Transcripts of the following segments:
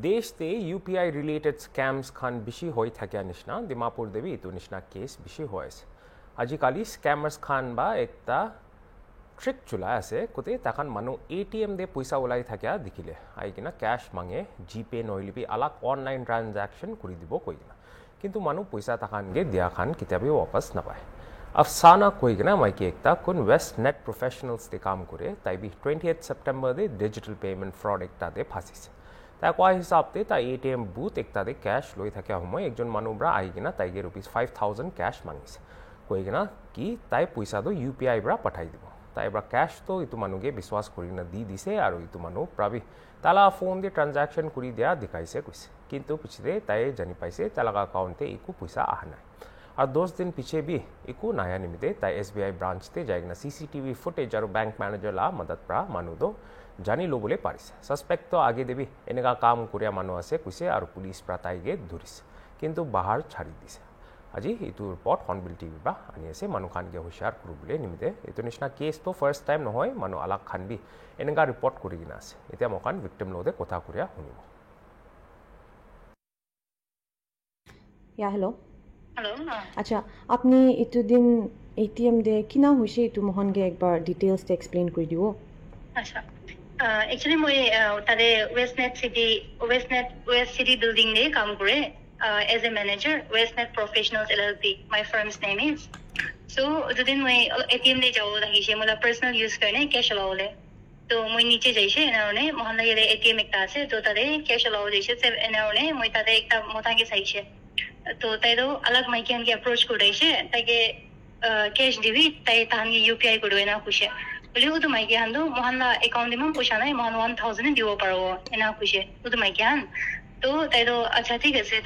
দেশতে UPI related scams খান বেশি হয়ে থাকে নিচিনা ডিমাপুর দেবী ইটো নিচিনা কেস বেশি হৈ আছে আজিকালি স্ক্যামার্স খান বা একটা ট্রিক চলাই আছে কোতে তাখান মানুহ এটিএম দে পইচা ওলাই থাকে দেখিলে আহি কিনা ক্যাশ মাঙে জিপে নহলিবি আলাক অনলাইন ট্রানজাকশন কৰি দিব কৈ কিনা কিন্তু মানুহ পইচা তাখানগে দিয়া খান কিতাবে वापस নাপায় अफसाना কৈ কিনা মাইকি একটা কোন ওয়েস্ট নেট প্রফেশনালস দে কাম করে তাই বি 28 সেপ্টেম্বর দে ডিজিটাল পেমেন্ট ফ্রড একটা দে ফাঁসিছে তাই কোৱা হিচাপতে তাই এটিএম বুথ একটা দে ক্যাশ লৈ থাকে সময় একজন মানুহবৰা আহি কিনা তাইগে ₹5000 ক্যাশ মাঙিছে কৈ কিনা কি তাই পইচাটো ইউপিআই পৰা পঠাই দিব তাই পৰা ক্যাশ তো ইটো মানুহগে বিশ্বাস কৰি না দি দিছে আৰু ইটো মানুহ প্ৰাবি তালা ফোন দে ট্ৰানজাকশন কৰি দিয়া দেখাইছে কৈছে কিন্তু পিছতে তাই জানি পাইছে তালাকা একাউন্টে একো পইচা আহা নাই और 10 दिन पीछे भी इको नया निमित्ते ताई एसबीआई ब्रांच ते जाएगा सीसीटीवी फुटेज और बैंक मैनेजर ला मदद प्रा मानु दो जानी लो बोले पारिस सस्पेक्ट तो आगे देवी एनेगा काम कुरिया मानु आसे कुसे और पुलिस प्रा ताईगे धुरिस किंतु बाहर छाड़ी दिसे আজি इतु रिपोर्ट हॉर्नबिल टीवी बा आनी आसे मानु खान के होशियार करू बोले निमित्ते इतु निचिना केस तो फर्स्ट टाइम নহয় मानु अलग खान भी एनेगा रिपोर्ट करि किना आसे इতিয়া मकान विक्टिम लोदे কথা कुरिया हुनिबो या हेलो हेलो अच्छा आपने इतु दिन एटीएम दे किना होइसे इतु मोहन गे एक बार डिटेल्स ते एक्सप्लेन कर दियो अच्छा एक्चुअली মই তারে ওয়েস্টনেট সিটি বিল্ডিং নে কাম করে as a manager Westnet professionals LLP my firm's name is so যদিন মই एटीएम ले जाओ লাগিছে মোলা পার্সোনাল ইউজ করনে ক্যাশ লাওলে তো মই নিচে যাইছে এনারনে মোহন লাগে एटीएम একটা আছে তো তারে ক্যাশ লাও যাইছে এনারনে মই তারে একটা মোতাকে চাইছে तो ताइरो अलग माइकियन के अप्रोच कोडाइसे ताके कैश दिबी ताइ ताहनगे यूपीआई कोडवेना खुशे बोले उदु माइके हान्दो मोहनला अकाउंट दिम पैसा नै मोहन 1000 दिबो पारबो एना खुशे उदु माइके हान तो ताइरो अच्छा ठीक আছে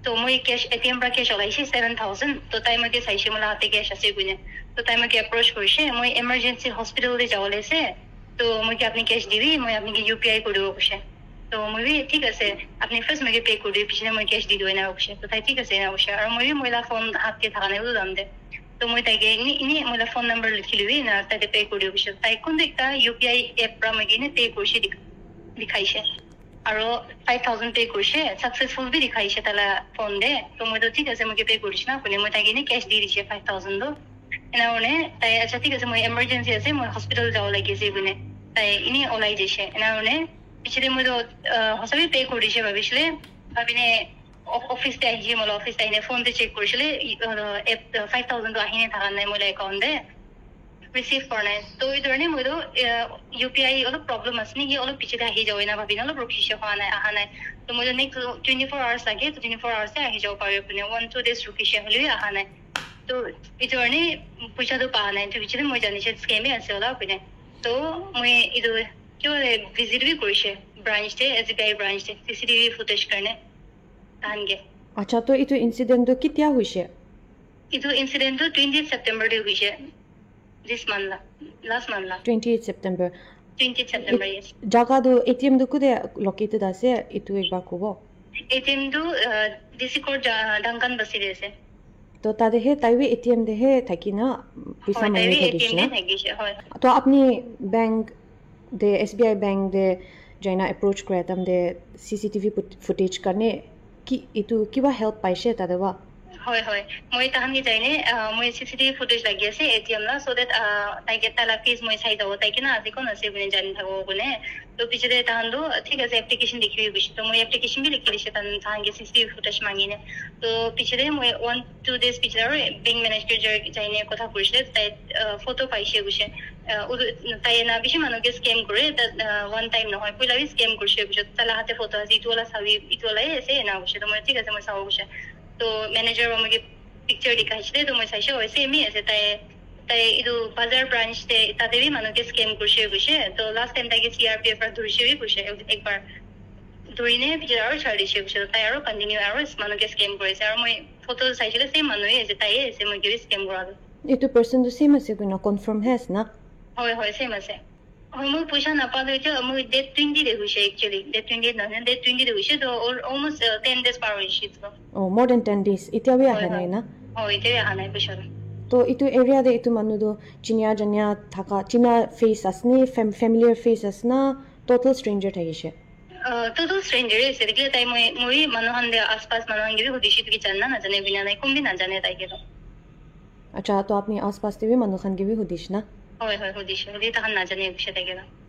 तो মই कैश एटीएम পৰা कैश লাইছে 7000 তো তাই মকে চাইছে মোলা হাতে कैश আছে গুনে তো তাই মকে अप्रोच কৰিছে মই ইমার্জেন্সি হসপিটাল ले যাওলেছে তো মকে আপনি कैश দিবি মই আপনি यूपीआई कोडব খুশে तो মই ঠিক আছে আপনি ফার্স্ট মগে পে কৰি পিছনে মই ক্যাশ দি দিও না অবশ্যই তো তাই ঠিক আছে না অবশ্যই আর মই মইলা ফোন হাতে থাকা নাই বুঝলাম দে তো মই তাইকে ইনি মইলা ফোন নাম্বার লিখিলবি না তাতে পে কৰি অবশ্যই তাই কোন একটা ইউপিআই এপ পৰা মগে নে পে কৰিছে দেখাইছে আৰ 5000 পে কৰিছে সাকসেসফুল বি দেখাইছে তালা ফোন দে তো মই তো ঠিক আছে মগে পে কৰিছ না কোনে মই তাইকে নে ক্যাশ দি দিছে 5000 দো এনা ওনে তাই আচ্ছা ঠিক আছে মই ইমার্জেন্সি আছে মই হসপিটাল যাব লাগিছে বুনে তাই ইনি ওলাই দিছে এনা ওনে পিছলে মই তো হসবি পে কৰিছে ভাবিছিলে ভাবিনে অফিসতে আহিছে মোলা অফিসতে আইনে ফোন দে চেক কৰিছিলে 5000 তো আহিনে থাকা নাই মোলা একাউন্টে ৰিসিভ কৰা নাই তো এই ধৰণে মই তো ইউপিআই অলপ প্ৰবলেম আছে নেকি অলপ পিছতে আহি যাও না ভাবিনে অলপ ৰখিছে হোৱা নাই আহা নাই তো মই নেক্সট 24 আৱাৰ্স লাগে তো 24 আৱাৰ্সে আহি যাব পাৰো আপুনি 1-2 ডেজ ৰখিছে হলি আহা নাই তো এই ধৰণে পইচাটো পাহা নাই তো পিছতে মই জানিছে স্কেমে আছে ওলা আপুনি তো মই ইটো क्यों विजिट भी কৰিছে ব্ৰাঞ্চ তে এসবিআই ব্ৰাঞ্চ তে সিসিটিভি ফুটেজ কাৰণে তানগে अच्छा तो इतु इंसिडेंट तो किতিয়া होइसे इतु इंसिडेंट तो 28 सेप्टेम्बर दे होइसे this month last month 28 September 28 September yes जगह दो एटीएम दो कुदे लोकेटेड আছে इतु एक बार कोबो एटीएम दो डिसी कोड डंकन बसी देसे तो तादे हे ताइवे एटीएम दे हे थाकी ना पैसा मांगे থাকিছে হয় तो अपनी बैंक दे एसबीआई बैंक दे जाइना अप्रोच करे तम दे सीसीटीवी फुटेज करने कि इतु किबा हेल्प पाइसे तादेवा হয় হয় মই তাহানি যাইনে মই সিসিটিভি ফুটেজ লাগি আছে এটিএম না সো দ্যাট তাইকে তালা ফিজ মই চাই দাও তাইকে না আজি কোন আছে বনে জানি থাকো বনে তো পিছতে তাহান্দো ঠিক আছে অ্যাপ্লিকেশন লিখি বিশ তো মই অ্যাপ্লিকেশন বি লিখি দিছে তাহাঙ্গে সিসিটিভি ফুটেজ মাগিনে তো পিছতে মই 1-2 ডেজ পিছতে ব্যাংক ম্যানেজার যাইনে কথা কইছিলে তাই ফটো পাইছে গুছে তাই না বেশি মানুষকে স্ক্যাম করে ওয়ান টাইম নহয় পইলা বি স্ক্যাম করছে গুছে তালা হাতে ফটো আছে ইটোলা সাবি ইটোলাই আছে না গুছে তো মই ঠিক আছে মই চাও গুছে तो मैनेजर আমাকে পিকচার দেখাইছিল তো মই চাইছো ওইসে মি আছে তাই ইদু বাজার ব্রাঞ্চ তে তাদেবি মানুষকে স্ক্যাম করছে গুছে তো লাস্ট টাইম তাকে সিআরপিএফ পৰা ধৰিছে গুছে একবাৰ ধৰিনে পিছৰ আৰু ছাড়িছে গুছে তাই আৰু কন্টিনিউ আৰু মানুষকে স্ক্যাম কৰিছে আৰু মই ফটো চাইছিল সেম মানুহে আছে তাই আছে মই কি স্ক্যাম কৰালো এটো পারসন তো সেম আছে কোনা কনফার্ম হেস না হয় হয় সেম আছে মই পইচা নাপালো যে মই ডেট 20 দে হইছে एक्चुअली ডেট 20 না ডেট 20 দে হইছে তো অলমোস্ট 10 ডেজ পার হইছে ও মোর দেন 10 ডেজ ইতিয়া বি আহা নাই না হয় ইতিয়া আহা নাই পইচা তো ইটো এরিয়া দে ইটো মানু দো চিনিয়া জানিয়া থাকা চিনা ফেস আসনি ফ্যামিলিয়ার ফেস আসনা টোটাল স্ট্রেঞ্জার থাকিছে total stranger is it clear time moi manohan de aspas manohan gibi hudishi tu janna na jane bina nai kum bi na jane tai ke अच्छा तो आपने आसपास ते भी मनुखन के भी हुदिश ना hoy hoy hudishi hudi ta na jane bishe tai ke